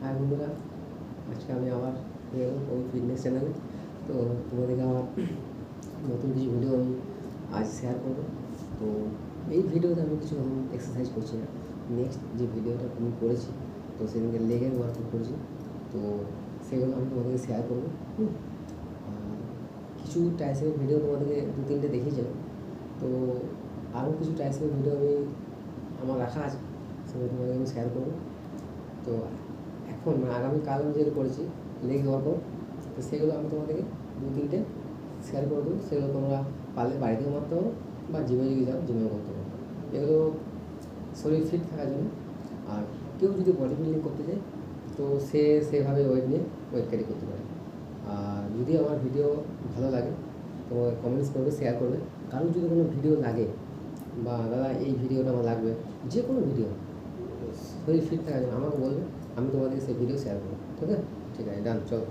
High বন্ধুরা, আজকে আমি আবার ওই ফিটনেস চ্যানেলে। তো তোমাদেরকে আমার নতুন কিছু ভিডিও আমি আজ শেয়ার করবো। তো এই ভিডিওতে আমি কিছু এক্সারসাইজ করছি না, নেক্সট যে ভিডিওটা আমি করেছি, তো সেদিনকে লেগের ওয়ার্কআউট করেছি। তো সেগুলো আমি তোমাদেরকে শেয়ার করবো। আর কিছু টাইসের ভিডিও তোমাদেরকে 2-3টে দেখিয়েছিলাম। তো আরও কিছু টাইসের ভিডিও আমার রাখা আছে, সেগুলো তোমাদেরকে আমি শেয়ার করবো। তো এখন আগামীকাল আমি যেগুলো করেছি লেগ ওয়ার্কআউট, তো সেগুলো আমি তোমাদেরকে 2-3টে শেয়ার করে দেবো। সেগুলো তোমরা পারলে বাড়িতেও মারতে পারো বা জিমে যদি যাও জিমেও করতে পারো। এগুলো শরীর ফিট থাকার জন্য। আর কেউ যদি বডি বিল্ডিং করতে চায়, তো সেভাবে ওয়েট নিয়ে ওয়েট ক্যারি করতে পারে। আর যদি আমার ভিডিও ভালো লাগে তো কমেন্টস করবে, শেয়ার করবে। কারোর যদি কোনো ভিডিও লাগে বা দাদা এই ভিডিওটা আমার লাগবে, যে কোনো ভিডিও শরীর ফিট থাকার জন্য আমাকে বলবে, আমি তোমাদেরকে সেই ভিডিও শেয়ার করবো। ঠিক আছে, ঠিক আছে, ডান, চলো।